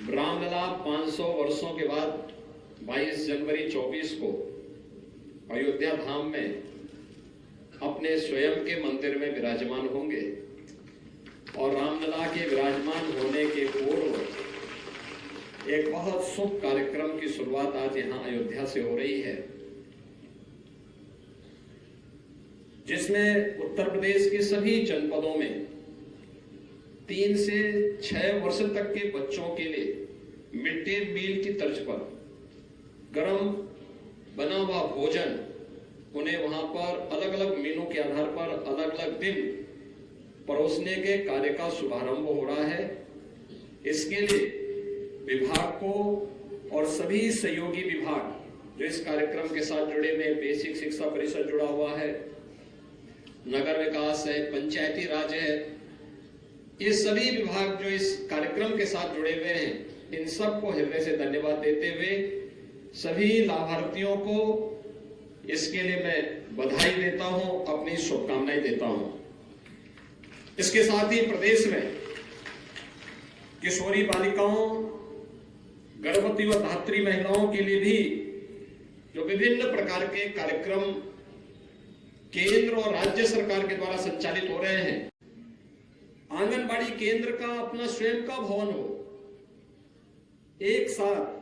रामलला 500 वर्षों के बाद 22 जनवरी 24 को अयोध्या धाम में अपने स्वयं के मंदिर में विराजमान होंगे और रामलला के विराजमान होने के पूर्व एक बहुत शुभ कार्यक्रम की शुरुआत आज यहां अयोध्या से हो रही है, जिसमें उत्तर प्रदेश के सभी जनपदों में 3 से 6 वर्ष तक के बच्चों के लिए मिड डे मील की तर्ज पर गरम बना हुआ भोजन उन्हें वहां पर अलग अलग मेनू के आधार पर अलग अलग दिन परोसने के कार्य का शुभारंभ हो रहा है। इसके लिए विभाग को और सभी सहयोगी विभाग जो इस कार्यक्रम के साथ जुड़े हुए, बेसिक शिक्षा परिषद जुड़ा हुआ है, नगर विकास है, पंचायती राज है, ये सभी विभाग जो इस कार्यक्रम के साथ जुड़े हुए हैं, इन सबको हृदय से धन्यवाद देते हुए सभी लाभार्थियों को इसके लिए मैं बधाई देता हूं, अपनी शुभकामनाएं देता हूं। इसके साथ ही प्रदेश में किशोरी बालिकाओं, गर्भवती व धात्री महिलाओं के लिए भी जो विभिन्न प्रकार के कार्यक्रम केंद्र और राज्य सरकार के द्वारा संचालित हो रहे हैं, आंगनबाड़ी केंद्र का अपना स्वयं का भवन हो, एक साथ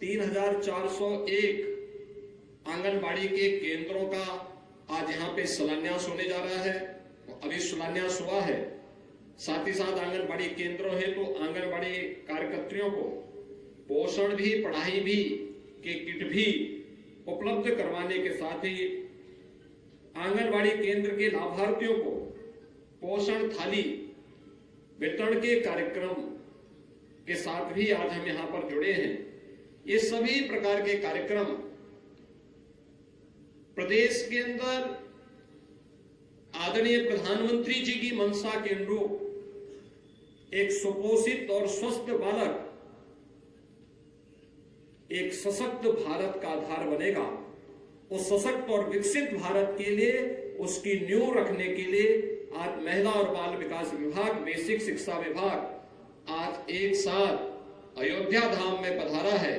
3401 आंगनबाड़ी के केंद्रों का आज यहां पे शिलान्यास होने जा रहा है। अभी शिलान्यास हुआ है। साथ ही साथ आंगनबाड़ी केंद्रों है तो आंगनबाड़ी कार्यकर्तियों को पोषण भी, पढ़ाई भी के किट भी उपलब्ध करवाने के साथ ही आंगनबाड़ी केंद्र के लाभार्थियों को पोषण थाली वितरण के कार्यक्रम के साथ भी आज हम यहां पर जुड़े हैं। ये सभी प्रकार के कार्यक्रम प्रदेश के अंदर आदरणीय प्रधानमंत्री जी की मंशा के अनुरूप एक सुपोषित और स्वस्थ बालक एक सशक्त भारत का आधार बनेगा। उस सशक्त और विकसित भारत के लिए उसकी नींव रखने के लिए आज महिला और बाल विकास विभाग, बेसिक शिक्षा विभाग आज एक साथ अयोध्या धाम में पधारा है।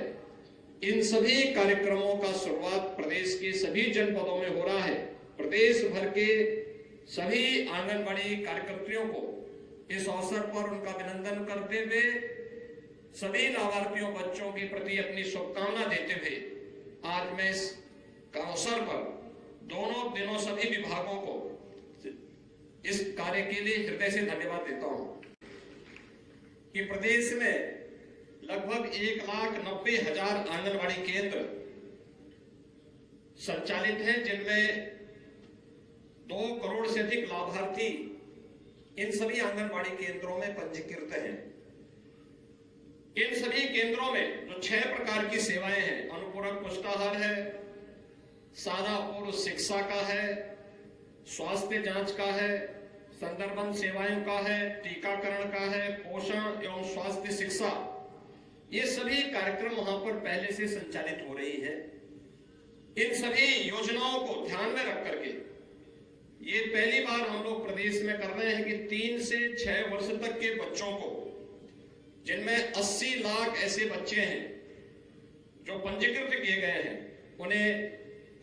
इन सभी कार्यक्रमों का शुरुआत प्रदेश के सभी जनपदों में हो रहा है। प्रदेश भर के सभी आंगनबाड़ी कार्यकर्तियों को इस अवसर पर उनका अभिनंदन करते हुए, सभी लाभार्थियों बच्चों के प्रति अपनी शुभकामना देते हुए आज मैं इस अवसर पर दोनों दिनों सभी विभागों को इस कार्य के लिए हृदय से धन्यवाद देता हूं कि प्रदेश में लगभग 1,90,000 आंगनबाड़ी केंद्र संचालित हैं, जिनमें 2 करोड़ से अधिक लाभार्थी इन सभी आंगनबाड़ी केंद्रों में पंजीकृत हैं। इन सभी केंद्रों में जो 6 प्रकार की सेवाएं हैं, अनुपूरक पुष्टाहार है, सादा पूर्व शिक्षा का है, स्वास्थ्य जांच का है, संदर्भन सेवाओं का है, टीकाकरण का है, पोषण एवं स्वास्थ्य शिक्षा, ये सभी कार्यक्रम वहां पर पहले से संचालित हो रही है। इन सभी योजनाओं को ध्यान में रख करके ये पहली बार हम लोग प्रदेश में कर रहे हैं कि 3 से 6 वर्ष तक के बच्चों को, जिनमें 80 लाख ऐसे बच्चे हैं जो पंजीकृत किए गए हैं, उन्हें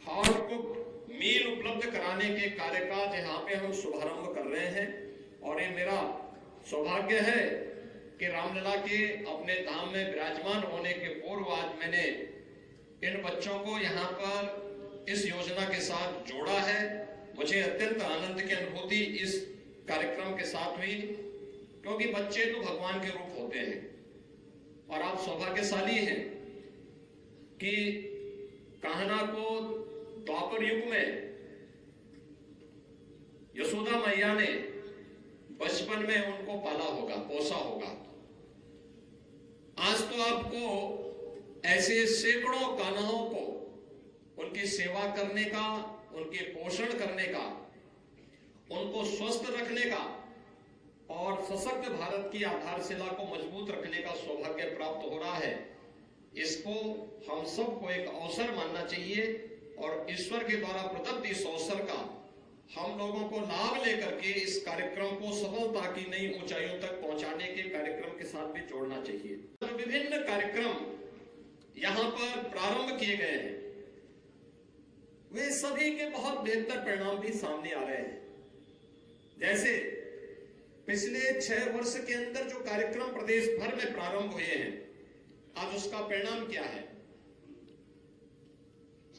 हार्ड कुक मील उपलब्ध कराने के कार्य का जहां पे हम शुभारंभ कर रहे हैं। और ये मेरा सौभाग्य है कि रामलला के अपने धाम में विराजमान होने के पूर्व आज मैंने इन बच्चों को यहाँ पर इस योजना के साथ जोड़ा है। मुझे अत्यंत आनंद की अनुभूति इस कार्यक्रम के साथ हुई, क्योंकि बच्चे तो भगवान के रूप होते हैं और आप सौभाग्यशाली हैं कि कान्हा को द्वापर युग में यशोदा मैया ने बचपन में उनको पाला होगा, पोसा होगा। आज तो आपको ऐसे सैकड़ों कान्हाओं को उनकी सेवा करने का, उनके पोषण करने का, उनको स्वस्थ रखने का और सशक्त भारत की आधारशिला को मजबूत रखने का सौभाग्य प्राप्त हो रहा है। इसको हम सबको एक अवसर मानना चाहिए और ईश्वर के द्वारा प्रदत्त इस अवसर का हम लोगों को लाभ लेकर के इस कार्यक्रम को सफलता की नई ऊंचाइयों तक पहुंचाने के कार्यक्रम के साथ भी जोड़ना चाहिए। तो विभिन्न कार्यक्रम यहां पर प्रारंभ किए गए हैं, वे सभी के बहुत बेहतर परिणाम भी सामने आ रहे हैं। जैसे पिछले 6 वर्ष के अंदर जो कार्यक्रम प्रदेश भर में प्रारंभ हुए हैं, आज उसका परिणाम क्या है।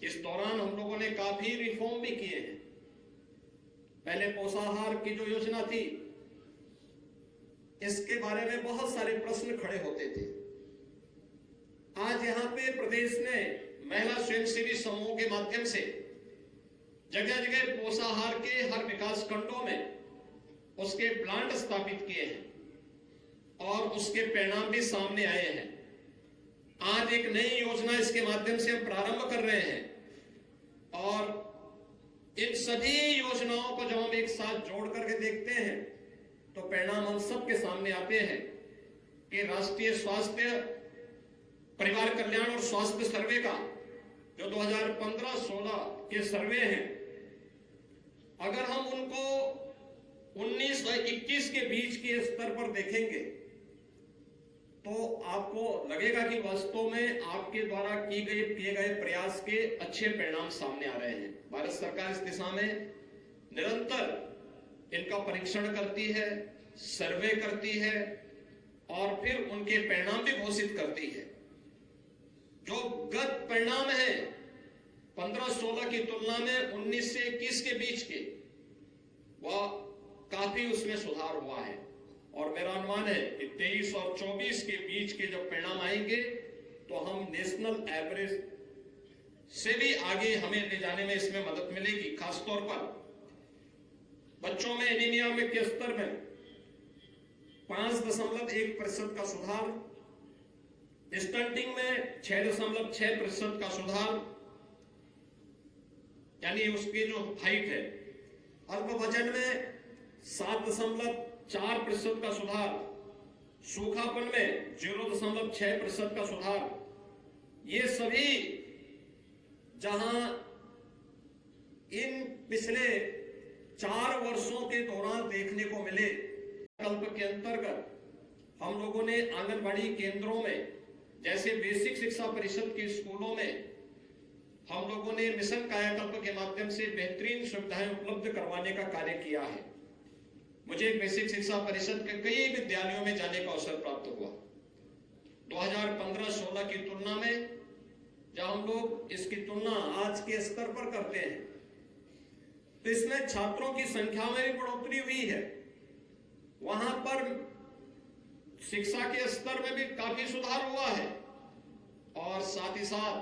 इस दौरान हम लोगों ने काफी रिफॉर्म भी किए हैं। पहले पोषाहार की जो योजना थी, इसके बारे में बहुत सारे प्रश्न खड़े होते थे। आज यहां पे प्रदेश ने महिला स्वयंसेवी समूह के माध्यम से जगह जगह पोषाहार के हर विकास खंडों में उसके प्लांट स्थापित किए हैं और उसके परिणाम भी सामने आए हैं। आज एक नई योजना इसके माध्यम से हम प्रारंभ कर रहे हैं और इन सभी योजनाओं को जब हम एक साथ जोड़ करके देखते हैं तो परिणाम हम सबके सामने आते हैं कि राष्ट्रीय स्वास्थ्य परिवार कल्याण और स्वास्थ्य सर्वे का जो 2015-16 के सर्वे हैं, अगर हम उनको 19 और 21 के बीच के स्तर पर देखेंगे तो आपको लगेगा कि वास्तव में आपके द्वारा किए गए प्रयास के अच्छे परिणाम सामने आ रहे हैं। भारत सरकार इस दिशा में निरंतर इनका परीक्षण करती है, सर्वे करती है और फिर उनके परिणाम भी घोषित करती है। जो गत परिणाम है 15-16 की तुलना में 19 से 21 के बीच के, वह काफी उसमें सुधार हुआ है और मेरा अनुमान है कि 23 और 24 के बीच के जब परिणाम आएंगे तो हम नेशनल एवरेज से भी आगे हमें ले जाने में इसमें मदद मिलेगी। खासतौर पर बच्चों में एनीमिया में के स्तर में 5.1% का सुधार, स्टंटिंग में 6.6% का सुधार, यानी उसकी जो हाइट है, अल्प वजन में 7.4% का सुधार, सूखापन में 0.6% का सुधार। ये सभी जहां इन पिछले 4 वर्षों के दौरान देखने को मिले, कल्प के अंतर्गत हम लोगों ने आंगनबाड़ी केंद्रों में, जैसे बेसिक शिक्षा परिषद के स्कूलों में हम लोगों ने मिशन कायाकल्प के माध्यम से बेहतरीन सुविधाएं उपलब्ध करवाने का कार्य किया है। मुझे बेसिक शिक्षा परिषद के कई विद्यालयों में जाने का अवसर प्राप्त हुआ। 2015-16 की तुलना में जब हम लोग इसकी तुलना आज के स्तर पर करते हैं तो इसमें छात्रों की संख्या में भी बढ़ोतरी हुई है। वहां पर शिक्षा के स्तर में भी काफी सुधार हुआ है और साथ ही साथ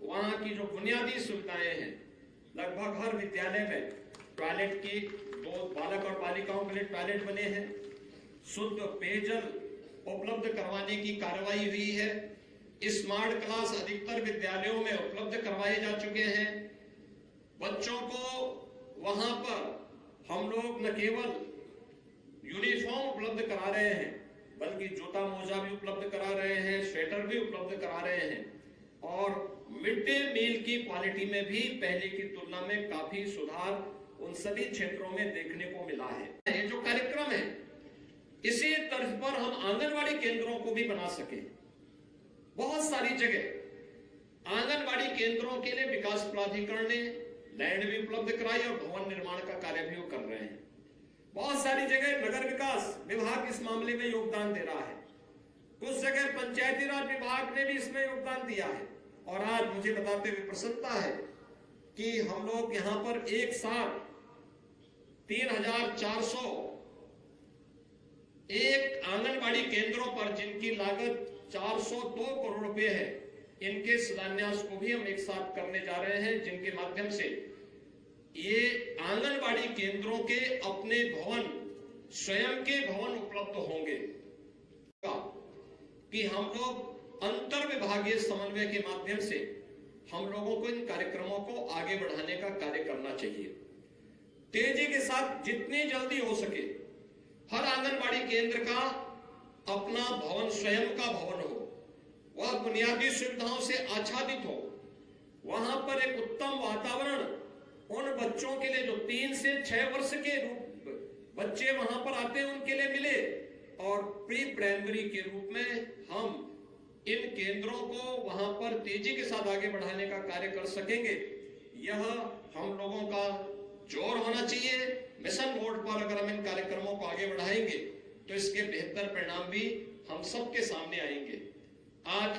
वहां की जो बुनियादी सुविधाएं हैं, लगभग हर विद्यालय में टॉयलेट की 2 बालक और बालिकाओं के लिए टॉयलेट बने हैं, शुद्ध पेयजल उपलब्ध करवाने की कार्रवाई हुई है, स्मार्ट क्लास अधिकतर विद्यालयों में उपलब्ध करवाए जा चुके हैं। बच्चों को वहां पर हम लोग न केवल यूनिफॉर्म उपलब्ध करा रहे हैं बल्कि जूता मोजा भी उपलब्ध करा रहे हैं, स्वेटर भी उपलब्ध करा रहे हैं और मिड डे मील की क्वालिटी में भी पहले की तुलना में काफी सुधार उन सभी क्षेत्रों में देखने को मिला है। ये जो कार्यक्रम है, इसी तर्ज पर हम आंगनबाड़ी केंद्रों को भी बना सके। बहुत सारी जगह आंगनबाड़ी केंद्रों के लिए विकास प्राधिकरण ने लैंड भी उपलब्ध कराई और भवन निर्माण का कार्य भी वो कर रहे हैं। बहुत सारी जगह नगर विकास विभाग इस मामले में योगदान दे रहा है, कुछ जगह पंचायती राज विभाग ने भी इसमें योगदान दिया है और आज मुझे बताते हुए प्रसन्नता है कि हम लोग यहां पर एक साथ 3,400 एक आंगनबाड़ी केंद्रों पर जिनकी लागत 402 करोड़ रुपए है, इनके शिलान्यास को भी हम एक साथ करने जा रहे हैं, जिनके माध्यम से ये आंगनबाड़ी केंद्रों के अपने भवन, स्वयं के भवन उपलब्ध होंगे। कि हम लोग अंतर विभागीय समन्वय के माध्यम से हम लोगों को इन कार्यक्रमों को आगे बढ़ाने का कार्य करना चाहिए। तेजी के साथ जितनी जल्दी हो सके हर आंगनबाड़ी केंद्र का अपना भवन, स्वयं का भवन हो, वह बुनियादी सुविधाओं से आच्छादित हो, वहां पर एक उत्तम वातावरण उन बच्चों के लिए जो 3 से 6 वर्ष के बच्चे वहां पर आते हैं उनके लिए मिले, और प्री प्राइमरी के रूप में हम इन केंद्रों को वहां पर तेजी के साथ आगे बढ़ाने का कार्य कर सकेंगे। यह हम लोगों का जोर होना चाहिए। मिशन मोड पर अगर हम इन कार्यक्रमों को आगे बढ़ाएंगे तो इसके बेहतर परिणाम भी हम सबके सामने आएंगे। आज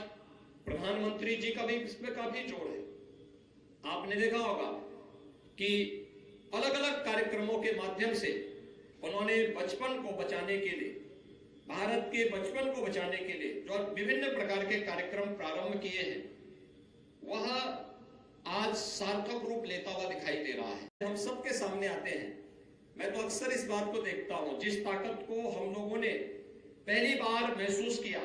प्रधानमंत्री जी का भी इसमें काफी जोर है। आपने देखा होगा कि अलग अलग कार्यक्रमों के माध्यम से उन्होंने बचपन को बचाने के लिए, भारत के बचपन को बचाने के लिए जो विभिन्न प्रकार के कार्यक्रम प्रारंभ किए हैं, वह आज सार्थक रूप लेता हुआ दिखाई दे रहा है। हम सबके सामने आते हैं। मैं तो अक्सर इस बात को देखता हूं, जिस ताकत को हम लोगों ने पहली बार महसूस किया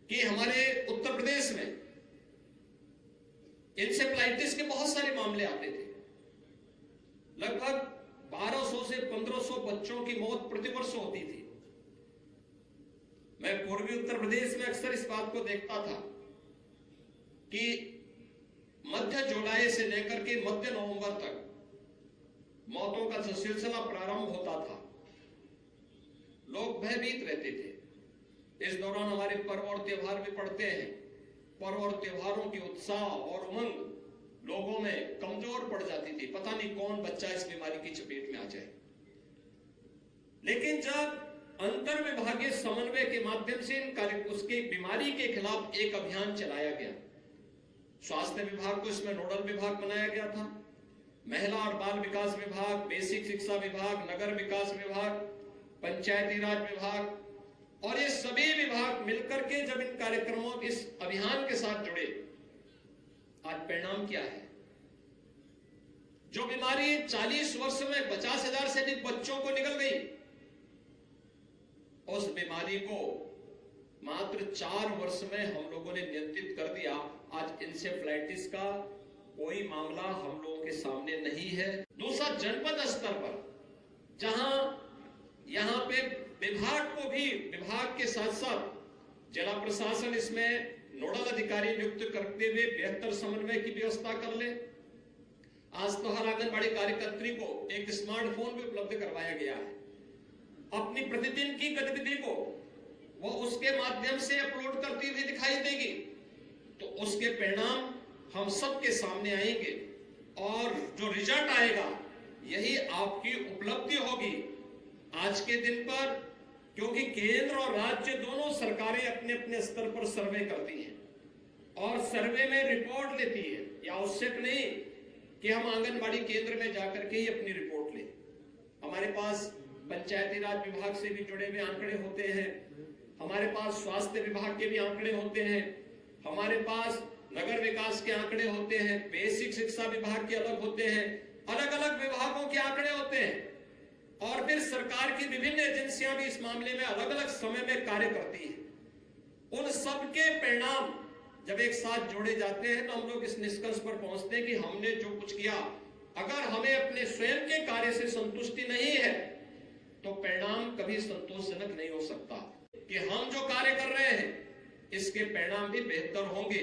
कि हमारे उत्तर प्रदेश में इंसेफ्लाइटिस के बहुत सारे मामले आते थे। लगभग 1200 से 1500 बच्चों की मौत प्रतिवर्ष होती थी। मैं पूर्वी उत्तर प्रदेश में अक्सर इस बात को देखता था कि मध्य जुलाई से लेकर के मध्य नवंबर तक मौतों का जो सिलसिला प्रारंभ होता था, लोग भयभीत रहते थे। इस दौरान हमारे पर्व और त्योहार भी पड़ते हैं। पर्व और त्योहारों की उत्साह और उमंग लोगों में कमजोर पड़ जाती थी। पता नहीं कौन बच्चा इस बीमारी की चपेट में आ जाए। लेकिन जब अंतर विभागीय समन्वय के माध्यम से उसके बीमारी के खिलाफ एक अभियान चलाया गया, स्वास्थ्य विभाग को इसमें नोडल विभाग बनाया गया था, महिला और बाल विकास विभाग, बेसिक शिक्षा विभाग, नगर विकास विभाग, पंचायती राज विभाग, और ये सभी विभाग मिलकर के जब इन कार्यक्रमों, इस अभियान के साथ जुड़े, आज परिणाम क्या है? जो बीमारी 40 वर्ष में 50,000 से अधिक बच्चों को निकल गई, उस बीमारी को मात्र 4 वर्ष में हम लोगों ने नियंत्रित कर दिया। आज इंसेफ्लाइटिस का कोई मामला हम लोगों के सामने नहीं है। दूसरा, जनपद स्तर पर जहां यहां पे विभाग को भी, विभाग के साथ साथ जिला प्रशासन इसमें नोडल अधिकारी नियुक्त करते हुए बेहतर समन्वय की व्यवस्था कर ले। आज तो हर आंगनबाड़ी कार्यकर्त्री को एक स्मार्टफोन भी उपलब्ध करवाया गया है। अपनी प्रतिदिन की गतिविधि को वो उसके माध्यम से अपलोड करती हुई दिखाई देगी, तो उसके परिणाम हम सबके सामने आएंगे और जो रिजल्ट आएगा यही आपकी उपलब्धि होगी आज के दिन पर। क्योंकि केंद्र और राज्य दोनों सरकारें अपने अपने स्तर पर सर्वे करती हैं और सर्वे में रिपोर्ट लेती है। यह आवश्यक नहीं कि हम आंगनबाड़ी केंद्र में जाकर के ही अपनी रिपोर्ट लें। हमारे पास पंचायती राज विभाग से भी जुड़े हुए आंकड़े होते हैं, हमारे पास स्वास्थ्य विभाग के भी आंकड़े होते हैं, हमारे पास नगर विकास के आंकड़े होते हैं, बेसिक शिक्षा विभाग के अलग होते हैं, अलग अलग विभागों के आंकड़े होते हैं। और फिर सरकार की विभिन्न एजेंसियां भी इस मामले में अलग अलग समय में कार्य करती हैं। उन सबके परिणाम जब एक साथ जोड़े जाते हैं तो हम लोग इस निष्कर्ष पर पहुंचते हैं कि हमने जो कुछ किया, अगर हमें अपने स्वयं के कार्य से संतुष्टि नहीं है तो परिणाम कभी संतोषजनक नहीं हो सकता। कि हम जो कार्य कर रहे हैं इसके परिणाम भी बेहतर होंगे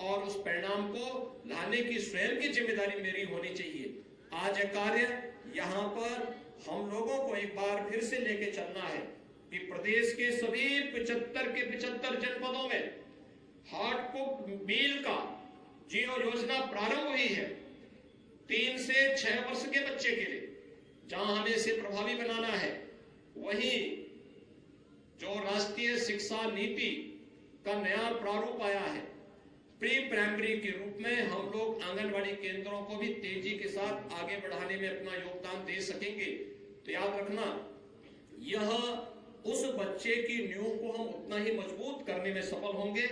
और उस परिणाम को लाने की स्वयं की जिम्मेदारी मेरी होनी चाहिए। आज यह कार्य यहां पर हम लोगों को एक बार फिर से लेके चलना है कि प्रदेश के सभी 75 के 75 जनपदों में हार्ट को मील का जियो योजना प्रारंभ हुई है। 3 से 6 वर्ष के बच्चे के लिए जहां हमें इसे प्रभावी बनाना है, वहीं जो राष्ट्रीय शिक्षा नीति का नया प्रारूप आया है, प्री प्राइमरी के रूप में हम लोग आंगनबाड़ी केंद्रों को भी तेजी के साथ आगे बढ़ाने में अपना योगदान दे सकेंगे। तो याद रखना, यह उस बच्चे की नींव को हम उतना ही मजबूत करने में सफल होंगे।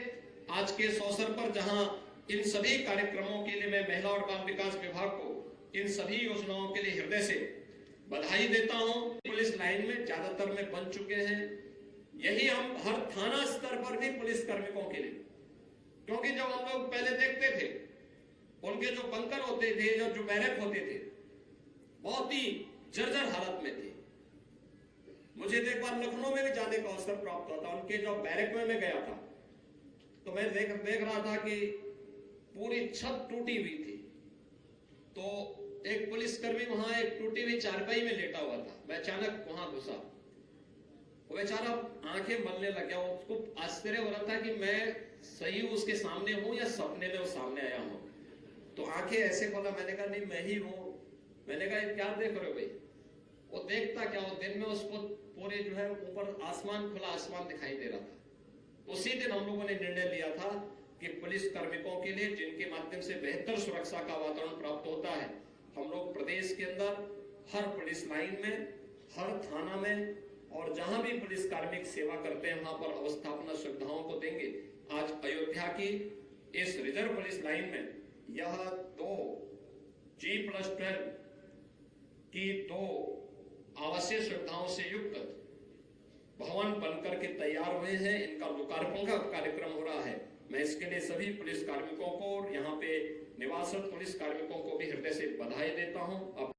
आज के इस अवसर पर जहां इन सभी कार्यक्रमों के लिए मैं महिला और बाल विकास विभाग को इन सभी योजनाओं के लिए हृदय से बधाई देता हूं। पुलिस लाइन में ज्यादातर में बन चुके हैं, यही हम हर थाना स्तर पर भी पुलिस कार्मिकों के लिए, क्योंकि जब हम लोग पहले देखते थे उनके जो बंकर होते थे, जो बैरक होते थे, बहुत ही जर्जर हालत में थे। मुझे एक बार लखनऊ में भी जाने का अवसर प्राप्त हुआ था। उनके जो बैरक में मैं गया था तो मैं देख रहा था कि पूरी छत टूटी हुई थी। तो एक पुलिसकर्मी वहां एक टूटी हुई चारपाई में लेटा हुआ था। मैं अचानक वहां घुसा, वो बेचारा आंखें मलने लग गया। उसको आश्चर्य हो रहा था कि मैं सही उसके सामने हूं या सपने में वो सामने आया हूं। तो आंखें ऐसे खोला, मैंने कहा नहीं मैं ही हूं। मैंने कहा क्या देख रहे हो भाई? वो देखता क्या, वो दिन में उसको पूरे जो है ऊपर आसमान, खुला आसमान दिखाई दे रहा था। उसी दिन हम लोगों ने निर्णय लिया था कि पुलिस कार्मिकों के लिए, जिनके माध्यम से बेहतर सुरक्षा का वातावरण प्राप्त होता है, हम लोग प्रदेश के अंदर हर पुलिस लाइन में, हर थाना में और जहां भी पुलिस कार्मिक सेवा करते हैं वहां पर अवस्थापना सुविधाओं को देंगे। आज अयोध्या की इस रिजर्व पुलिस लाइन में यह 2 G+12 की 2 आवासीय सुविधाओं से युक्त भवन बनकर के तैयार हुए हैं। इनका लोकार्पण का कार्यक्रम हो रहा है। मैं इसके लिए सभी पुलिस कार्मिकों को और यहाँ पे निवासरत पुलिस कार्मिकों को भी हृदय से बधाई देता हूं।